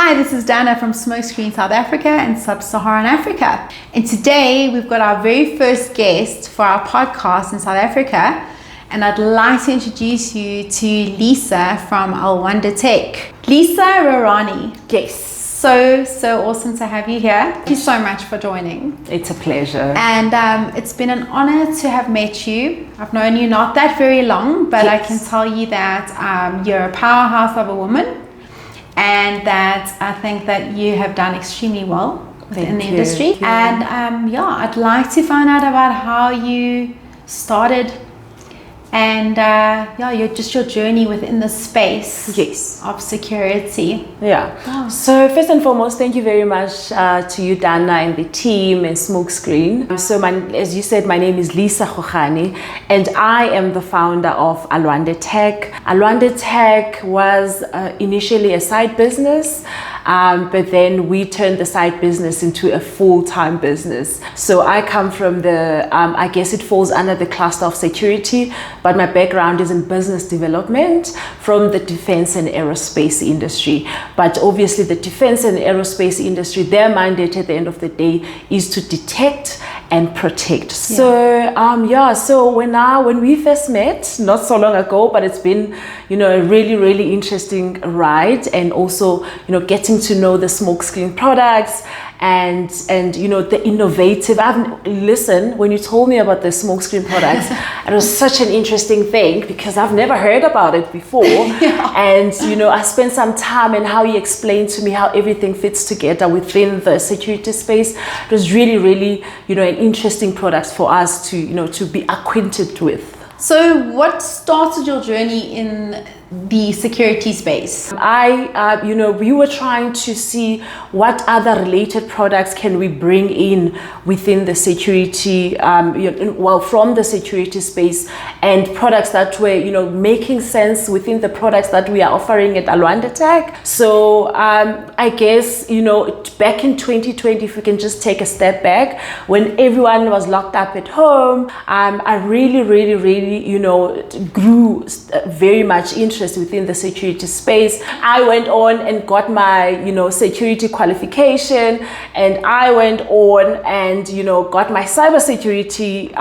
Hi, this is Danna from Smokescreen South Africa and Sub-Saharan Africa. And today we've got our very first guest for our podcast in South Africa. And I'd like to introduce you to Lisa from Alwandetech. Lisa Rorani. Yes. So awesome to have you here. Thank you so much for joining. It's a pleasure. And it's been an honor to have met you. I've known you not that very long, but yes. I can tell you that you're a powerhouse of a woman. And that I think that you have done extremely well in the industry. And I'd like to find out about how you started and your journey within the space of security. So first and foremost, thank you very much to you, Danna, and the team and Smokescreen. So as you said, my name is Lisa Rorani, and I am the founder of Alwandetech. Alwandetech was initially a side business, but then we turned the side business into a full-time business. So I come from the, I guess it falls under the cluster of security, but my background is in business development from the defense and aerospace industry. But obviously the defense and aerospace industry, their mandate at the end of the day is to detect and protect. So when we first met, not so long ago, but it's been, a really, really interesting ride, and also, getting to know the Smokescreen products and the innovative. Listen, when you told me about the Smokescreen products, it was such an interesting thing because I've never heard about it before. And I spent some time and how he explained to me how everything fits together within the security space. It was really, really, an interesting product for us to be acquainted with. So what started your journey in the security space? We were trying to see what other related products can we bring in within the security, from the security space, and products that were, making sense within the products that we are offering at Alwandetech. So I guess, back in 2020, if we can just take a step back, when everyone was locked up at home, I really, grew very much interest within the security space. I went on and got my, security qualification, and I went on and, got my cybersecurity,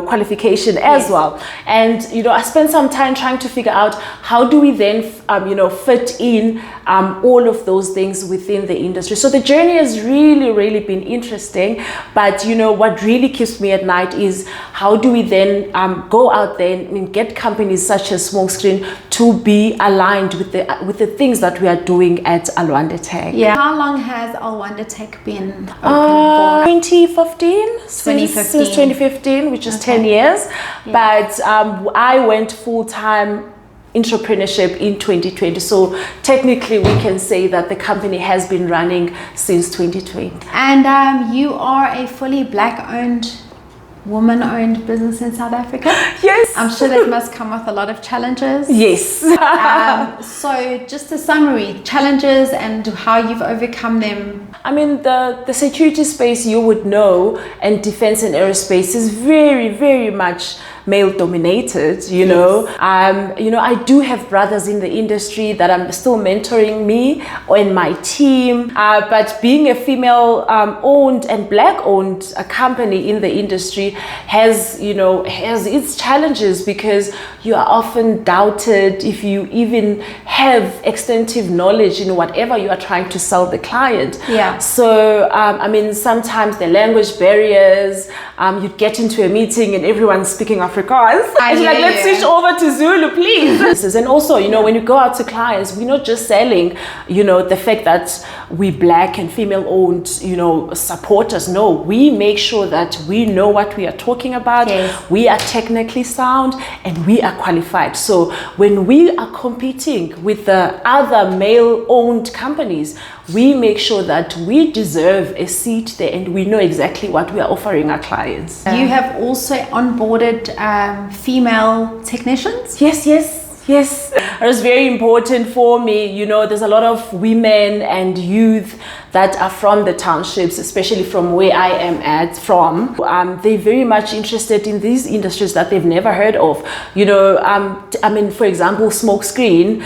qualification as well. And, I spent some time trying to figure out how do we then, fit in all of those things within the industry. So the journey has really been interesting. But, what really keeps me at night is how do we then go out there and get companies such as Smokescreen to be aligned with the things that we are doing at Alwandetech. Yeah. How long has Alwandetech been open for? 2015. Since 2015, which is 10 years. Yeah. But I went full-time entrepreneurship in 2020. So technically we can say that the company has been running since 2020. And you are a fully Black-owned, woman-owned business in South Africa? Yes. I'm sure that must come with a lot of challenges. Yes. So just a summary, challenges and how you've overcome them. I mean, the security space, you would know, and defense and aerospace is very much male dominated, I do have brothers in the industry that are still mentoring me and my team, but being a female owned and Black owned company in the industry has its challenges, because you are often doubted if you even have extensive knowledge in whatever you are trying to sell the client. So sometimes the language barriers, you get into a meeting and everyone's speaking Afrikaans. And you're like, let's switch over to Zulu, please. And also, when you go out to clients, we're not just selling, the fact that we Black and female owned, supporters. No, we make sure that we know what we are talking about. Yes. We are technically sound and we are qualified. So when we are competing with the other male owned companies, we make sure that we deserve a seat there and we know exactly what we are offering our clients. You have also onboarded female technicians? Yes. It was very important for me. You know, there's a lot of women and youth that are from the townships, especially from where I am from. They're very much interested in these industries that they've never heard of. You know, I mean, for example, smokescreen,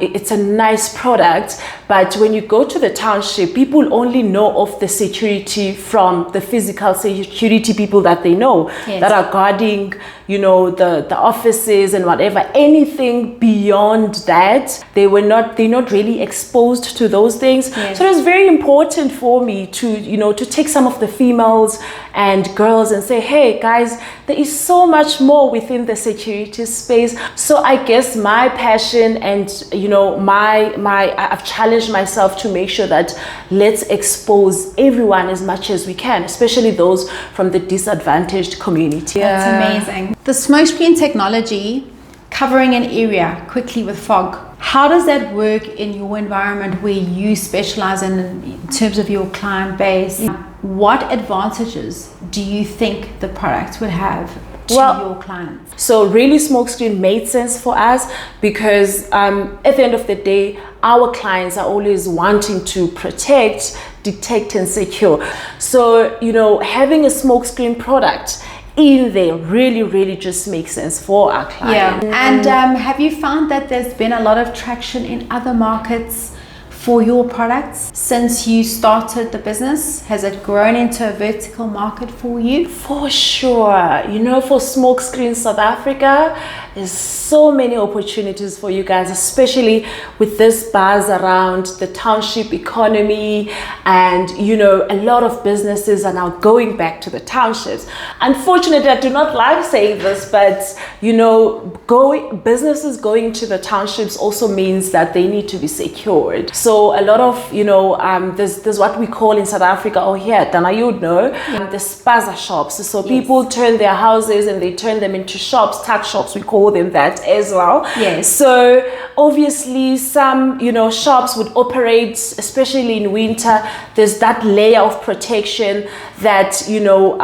it's a nice product, but when you go to the township, people only know of the security from the physical security people that they know, that are guarding, you know, the offices and whatever. Anything beyond that, they're not really exposed to those things. So it's very important for me to, you know, to take some of the females and girls and say, hey guys, there is so much more within the security space. So I guess my passion and, you know, I've challenged myself to make sure that let's expose everyone as much as we can, especially those from the disadvantaged community. That's amazing. The smokescreen technology covering an area quickly with fog. How does that work in your environment where you specialize in terms of your client base? What advantages do you think the product would have to your clients? So really smokescreen made sense for us because at the end of the day, our clients are always wanting to protect, detect and secure. So, you know, having a smokescreen product in there really just makes sense for our clients. And have you found that there's been a lot of traction in other markets for your products since you started the business? Has it grown into a vertical market for you? For sure. You know, for Smokescreen South Africa, there's so many opportunities for you guys, especially with this buzz around the township economy, and you know, a lot of businesses are now going back to the townships. Unfortunately, I do not like saying this, but you know, businesses going to the townships also means that they need to be secured. So a lot of, you know, there's what we call in South Africa, or here, Danna, you would know, the spaza shops. So people turn their houses and they turn them into shops, tuck shops, we call them that as well. So obviously some, you know, shops would operate, especially in winter. There's that layer of protection that, you know,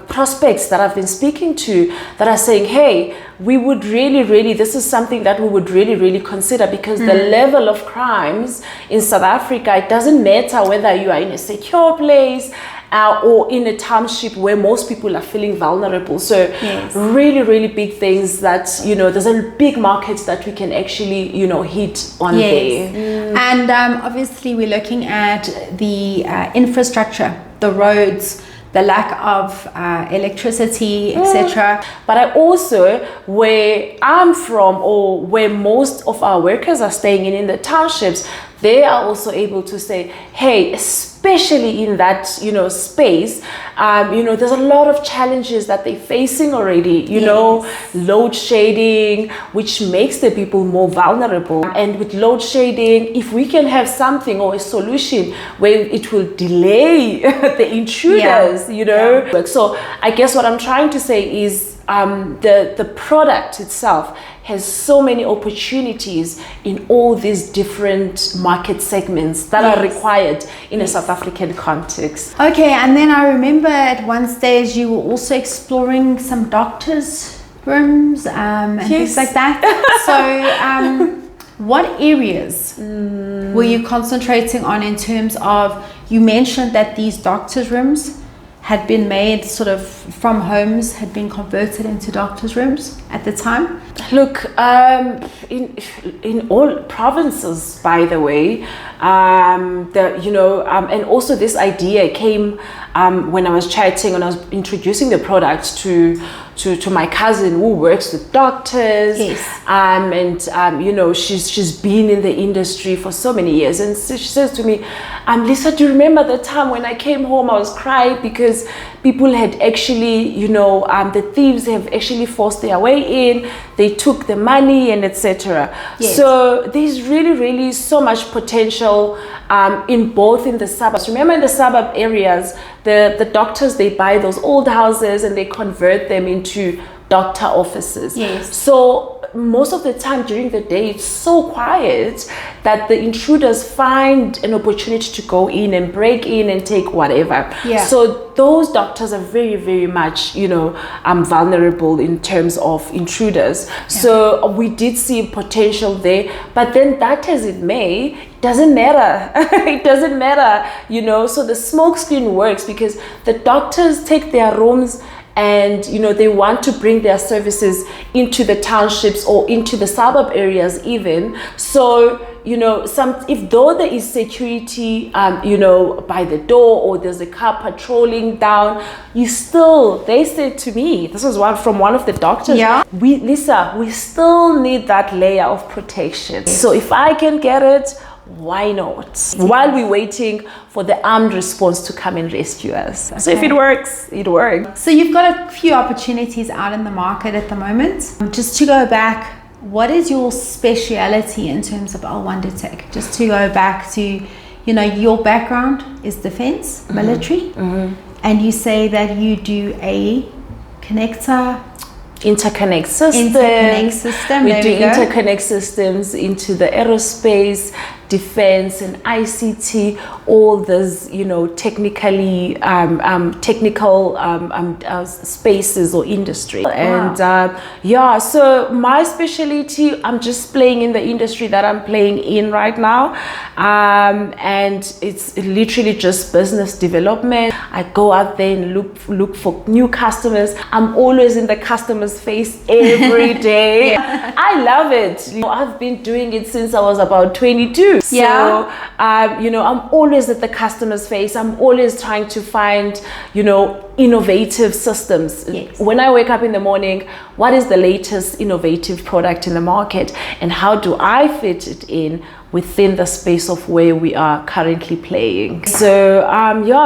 prospects that I've been speaking to that are saying, hey, we would really, this is something that we would really consider, because the level of crimes in South Africa, it doesn't matter whether you are in a secure place or in a township where most people are feeling vulnerable. So really big things that, you know, there's a big market that we can actually, you know, hit on there. And obviously we're looking at the infrastructure, the roads, the lack of electricity, etc. But I also, where I'm from, or where most of our workers are staying in the townships, they are also able to say, hey, especially in that, you know, space, you know, there's a lot of challenges that they're facing already, you know, load shedding, which makes the people more vulnerable. And with load shedding, if we can have something or a solution where it will delay the intruders, you know. So I guess what I'm trying to say is the product itself has so many opportunities in all these different market segments that are required in a South African context. Okay, and then I remember at one stage you were also exploring some doctors' rooms and things like that. So what areas were you concentrating on in terms of, you mentioned that these doctors' rooms had been made sort of from homes, had been converted into doctors' rooms at the time? Look, in all provinces, by the way, you know, and also this idea came when I was chatting, when I was introducing the product to my cousin who works with doctors, and you know, she's been in the industry for so many years, and so she says to me, Lisa, do you remember the time when I came home, I was crying because people had actually, you know, the thieves have actually forced their way in, they took the money and etc. So there's really so much potential in both in the suburbs. Remember, in the suburb areas, the doctors, they buy those old houses and they convert them into doctor offices. So most of the time during the day, it's so quiet that the intruders find an opportunity to go in and break in and take whatever. Yeah. So those doctors are very, very much, vulnerable in terms of intruders. Yeah. So we did see potential there, but then that as it may, it doesn't matter. It doesn't matter, So the smoke screen works because the doctors take their rooms and they want to bring their services into the townships or into the suburb areas even. So if though there is security by the door or there's a car patrolling down, they said to me, this was from one of the doctors, Lisa, we still need that layer of protection. So if I can get it, why not? While we're waiting for the armed response to come and rescue us. Okay. So if it works, it works. So you've got a few opportunities out in the market at the moment. Just to go back, what is your speciality in terms of Alwandetech? Just to go back to, your background is defense, military, and you say that you do a interconnect system. We do interconnect systems into the aerospace, defense, and ICT. All those, technical spaces or industry. Wow. And so my specialty, I'm just playing in the industry that I'm playing in right now, and it's literally just business development. I go out there and look for new customers. I'm always in the customer's face every day. Yeah. I love it. I've been doing it since I was about 22. So, I'm always at the customer's face. I'm always trying to find, innovative systems. Yes. When I wake up in the morning, what is the latest innovative product in the market and how do I fit it in within the space of where we are currently playing? So,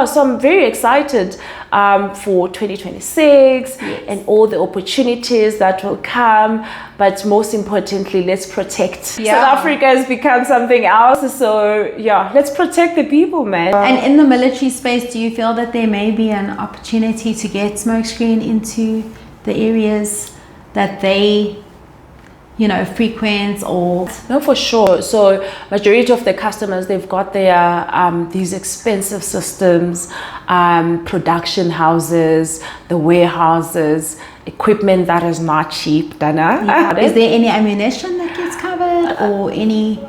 so I'm very excited for 2026 and all the opportunities that will come. But most importantly, let's protect. South Africa has become something else. So, let's protect the people, man. And in the military space, do you feel that there may be an opportunity to get smokescreen into the areas that they frequent or? No, for sure. So majority of the customers, they've got their these expensive systems, production houses, the warehouses, equipment that is not cheap, Danna. Yeah. Is there any ammunition that gets covered or any?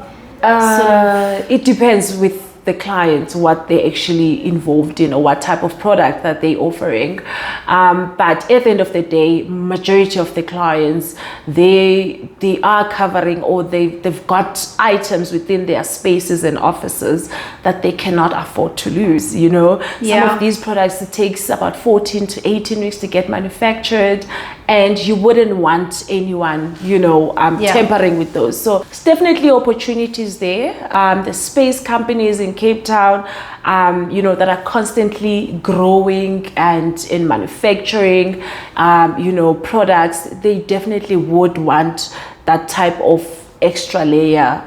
It depends with the clients, what they're actually involved in or what type of product that they're offering. But at the end of the day, majority of the clients, they are covering or they've got items within their spaces and offices that they cannot afford to lose, Some of these products, it takes about 14 to 18 weeks to get manufactured, and you wouldn't want anyone, tampering with those. So it's definitely opportunities there. The space companies in Cape Town, that are constantly growing and in manufacturing, products, they definitely would want that type of extra layer,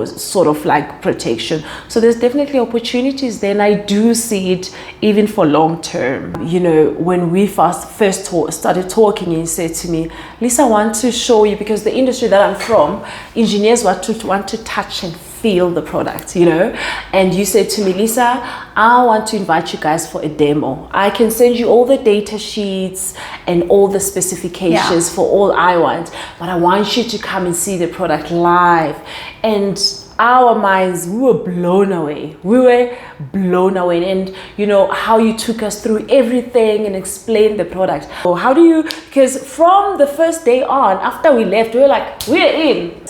sort of like protection. So there's definitely opportunities there, and I do see it even for long term. When we first started talking, and you said to me, Lisa, I want to show you, because the industry that I'm from, engineers want to touch and feel the product, and you said to me, Lisa, I want to invite you guys for a demo. I can send you all the data sheets and all the specifications for all I want, but I want you to come and see the product live. And our minds, we were blown away. And how you took us through everything and explained the product. So because from the first day on, after we left, we were like, we're in.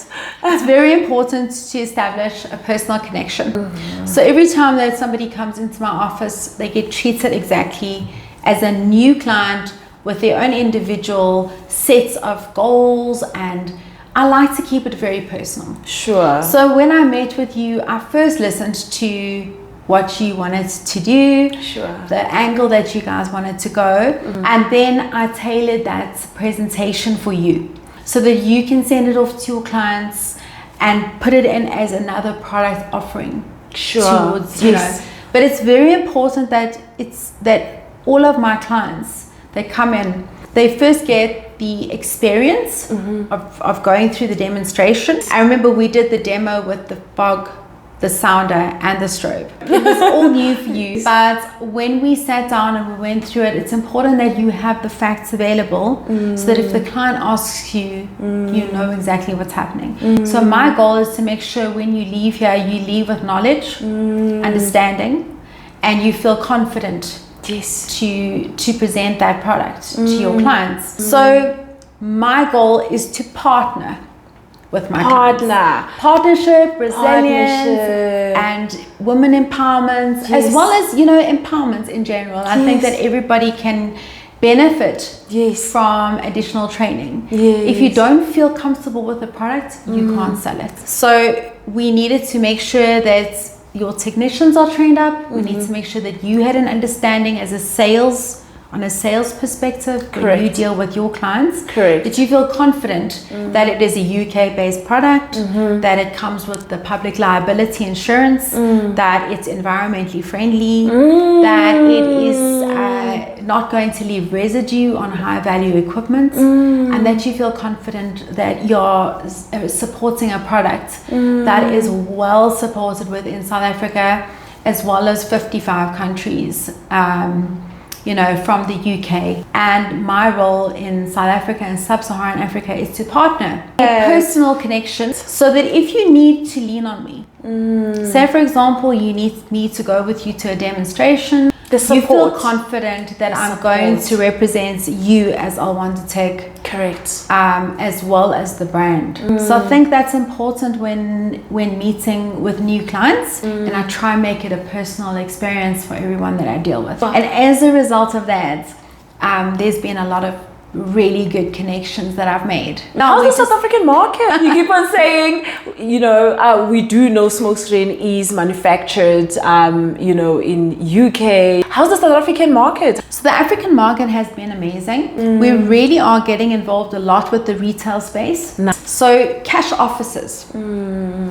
It's very important to establish a personal connection. Mm-hmm. So every time that somebody comes into my office, they get treated exactly as a new client with their own individual sets of goals, and I like to keep it very personal. Sure. So when I met with you, I first listened to what you wanted to do, the angle that you guys wanted to go, and then I tailored that presentation for you so that you can send it off to your clients and put it in as another product offering towards, But it's very important that all of my clients, they come in, they first get get the experience of going through the demonstration. I remember we did the demo with the fog, the sounder, and the strobe. It was all new for you, but when we sat down and we went through it, it's important that you have the facts available so that if the client asks you, you know exactly what's happening. So my goal is to make sure when you leave here, you leave with knowledge, understanding, and you feel confident to present that product to your clients. So my goal is to partner with my clients. Partnership, resilience, and women empowerment, as well as, you know, empowerment in general. I think that everybody can benefit from additional training. If you don't feel comfortable with the product, you can't sell it. So we needed to make sure that your technicians are trained up. We need to make sure that you had an understanding as a sales perspective when you deal with your clients, that you feel confident that it is a UK-based product, that it comes with the public liability insurance, that it's environmentally friendly, that it is not going to leave residue on high-value equipment, and that you feel confident that you're supporting a product that is well supported within South Africa, as well as 55 countries. You know, from the UK. And my role in South Africa and Sub-Saharan Africa is to partner, personal connections, so that if you need to lean on me, say for example, you need me to go with you to a demonstration, you feel confident that I'm going to represent you as Alwandetech, as well as the brand. So I think that's important when meeting with new clients, and I try and make it a personal experience for everyone that I deal with. And as a result of that, there's been a lot of really good connections that I've made. How's the South African market? You keep on saying, you know, we do know smokescreen is manufactured, you know, in UK. How's the South African market? So the African market has been amazing. We really are getting involved a lot with the retail space. So cash offices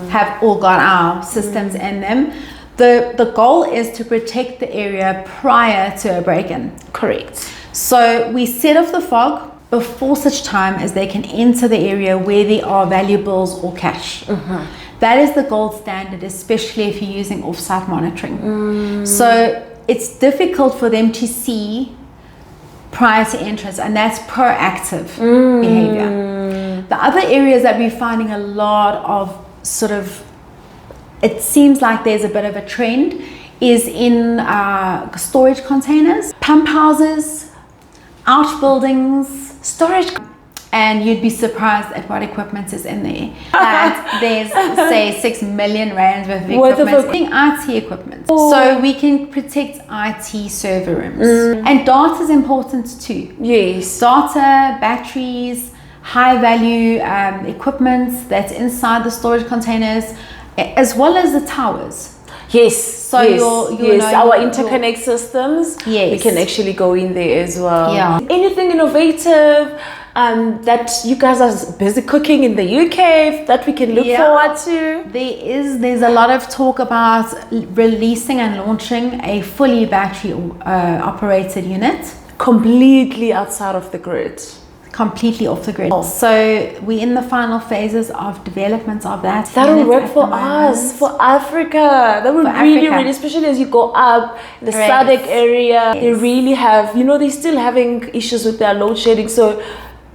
have all got our systems in them. The goal is to protect the area prior to a break-in. So we set off the fog before such time as they can enter the area where there are valuables or cash. That is the gold standard, especially if you're using off-site monitoring. So it's difficult for them to see prior to entrance, and that's proactive behavior. The other areas that we're finding a lot of it seems like there's a bit of a trend, is in storage containers, pump houses, outbuildings, storage, and you'd be surprised at what equipment is in there. That there's, say, 6 million rands worth of equipment, IT equipment. So we can protect IT server rooms. And data is important too. Data, batteries, high value equipment that's inside the storage containers, as well as the towers. So our interconnect systems, we can actually go in there as well. Anything innovative that you guys are busy cooking in the UK that we can look forward to? There's a lot of talk about releasing and launching a fully battery operated unit, completely outside of the grid. Completely off the grid. So we're in the final phases of development of that. That will work for us, for Africa. That would really, especially as you go up the SADC area, they really have, you know, they're still having issues with their load shedding. So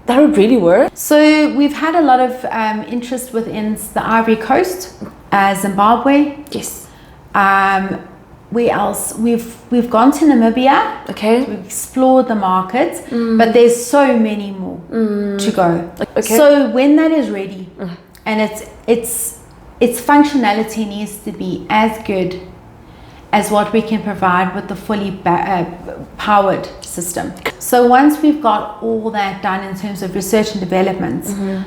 that would really work. So we've had a lot of interest within the Ivory Coast, Zimbabwe. Where else? We've gone to Namibia. We've explored the market, but there's so many more to go. So when that is ready, and its functionality needs to be as good as what we can provide with the fully powered system. So once we've got all that done in terms of research and development,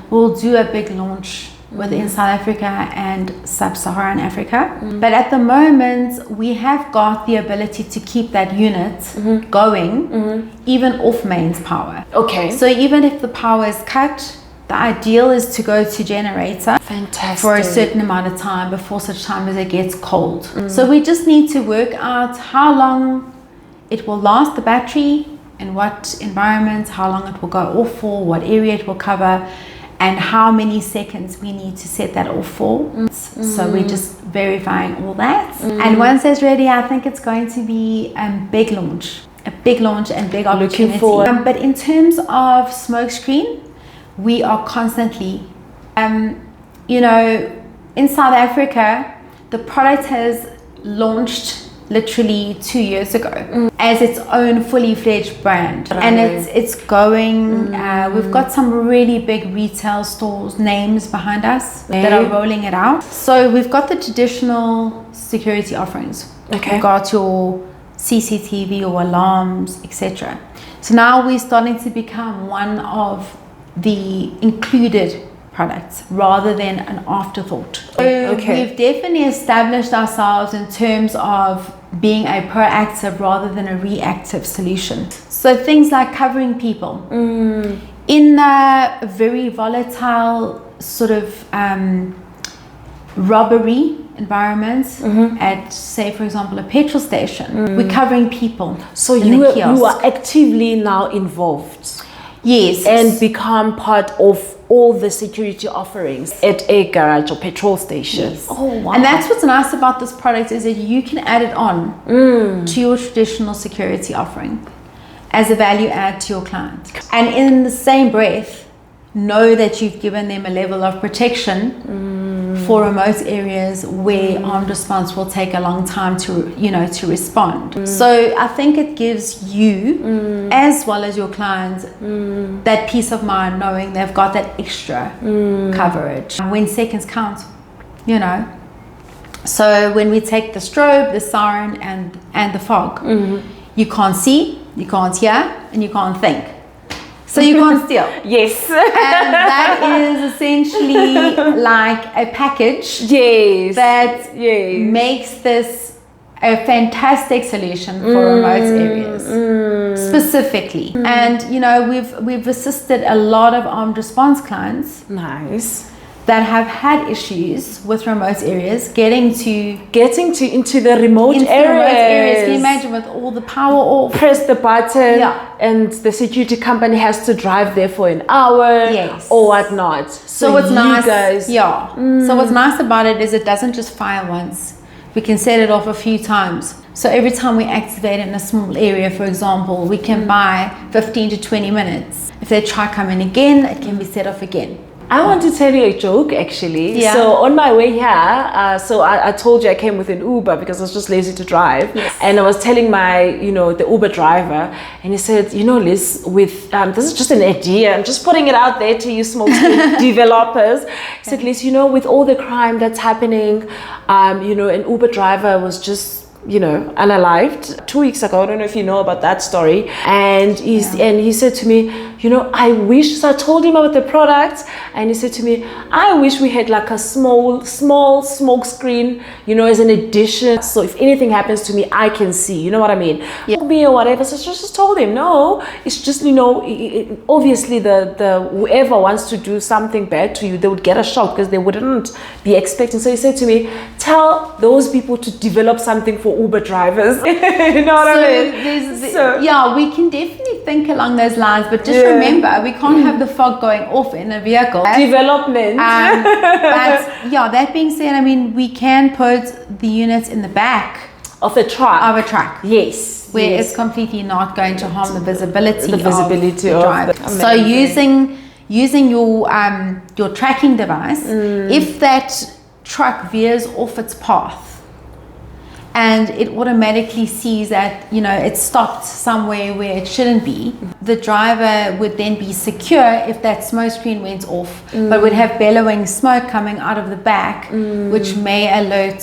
we'll do a big launch within South Africa and Sub-Saharan Africa. But at the moment, we have got the ability to keep that unit going, even off mains power. So even if the power is cut, the ideal is to go to generator for a certain amount of time before such time as it gets cold. So we just need to work out how long it will last, the battery, in what environment, how long it will go off for, what area it will cover, and how many seconds we need to set that off for. So we're just verifying all that. And once it's ready, I think it's going to be a big launch and big opportunity. Looking forward. But in terms of smokescreen, we are constantly, in South Africa, the product has launched literally 2 years ago as its own fully fledged brand, and it's going. We've got some really big retail stores names behind us that are rolling it out. So we've got the traditional security offerings. We've got your CCTV or alarms, etc. So now we're starting to become one of the included products rather than an afterthought. So we've definitely established ourselves in terms of being a proactive rather than a reactive solution. So things like covering people in a very volatile sort of robbery environment at, say, for example, a petrol station. We're covering people. So you are actively now involved. Yes. And become part of all the security offerings at a garage or petrol station. Yes. Oh, wow. And that's what's nice about this product, is that you can add it on to your traditional security offering as a value add to your client. And in the same breath, know that you've given them a level of protection for remote areas where armed response will take a long time to respond. So I think it gives you as well as your clients that peace of mind, knowing they've got that extra coverage when seconds count, So when we take the strobe, the siren and the fog, you can't see, you can't hear, and you can't think. So you can't steal. Yes. And that is essentially like a package that makes this a fantastic solution for remote areas specifically. And we've assisted a lot of armed response clients. Nice. That have had issues with remote areas getting into the remote areas. Can you imagine, with all the power off? Press the button and the security company has to drive there for an hour or whatnot. So what's nice, So what's nice about it is it doesn't just fire once. We can set it off a few times. So every time we activate in a small area, for example, we can buy 15 to 20 minutes. If they try coming again, it can be set off again. I want to tell you a joke, actually. So on my way here, I told you I came with an Uber because I was just lazy to drive. Yes. And I was telling the Uber driver, and he said, Liz, with this is just an idea. I'm just putting it out there to you small developers. He said, Liz, with all the crime that's happening, an Uber driver was just unalived 2 weeks ago. I don't know if you know about that story. And he said to me, I wish. So I told him about the product, and he said to me, I wish we had like a small smoke screen, as an addition. So if anything happens to me, I can see. You know what I mean? Me or whatever. So I just told him, no, it's just obviously the whoever wants to do something bad to you, they would get a shock because they wouldn't be expecting. So he said to me, tell those people to develop something for Uber drivers. You know what I mean? We can definitely think along those lines, but just remember, we can't have the fog going off in a vehicle. Development. But that being said, we can put the units in the back of a truck. Yes. Where it's completely not going to harm the visibility of the driver. So using your tracking device, if that truck veers off its path, and it automatically sees that it stopped somewhere where it shouldn't be, the driver would then be secure if that smoke screen went off, but would have bellowing smoke coming out of the back, which may alert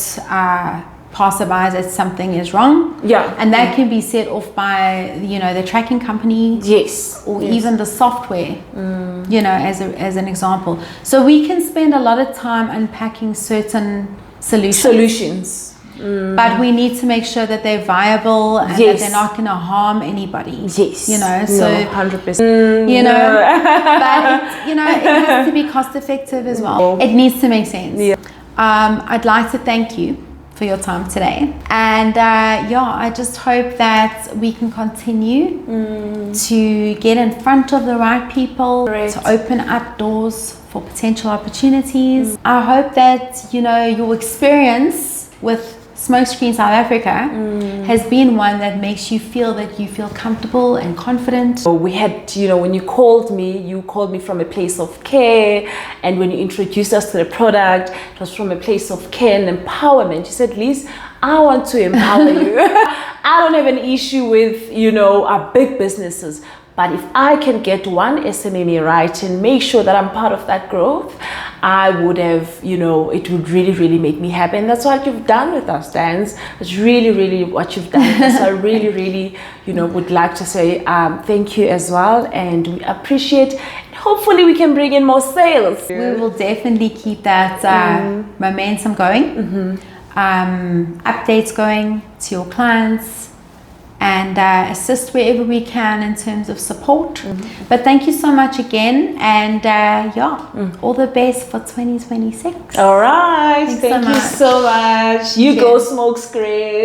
passerbys that something is wrong. And that can be set off by the tracking company, or even the software, as an example. So we can spend a lot of time unpacking certain solutions. But we need to make sure that they're viable and that they're not going to harm anybody. Yes. 100%. But it has to be cost effective as well. It needs to make sense. I'd like to thank you for your time today. And I just hope that we can continue to get in front of the right people, to open up doors for potential opportunities. I hope that, your experience with Smokescreen South Africa has been one that makes you feel comfortable and confident. We had, when you called me from a place of care, and when you introduced us to the product, it was from a place of care and empowerment. You said, Liz, I want to empower you. I don't have an issue with, our big businesses. But if I can get one SMME right and make sure that I'm part of that growth, I would have, it would really, really make me happy. And that's what you've done with us, Dan. It's really, really what you've done. So I really, really, would like to say thank you as well. And we appreciate, hopefully we can bring in more sales. We will definitely keep that momentum going, updates going to your clients, and assist wherever we can in terms of support. But thank you so much again, and all the best for 2026. All right, Thank you so much. You go Smokescreen.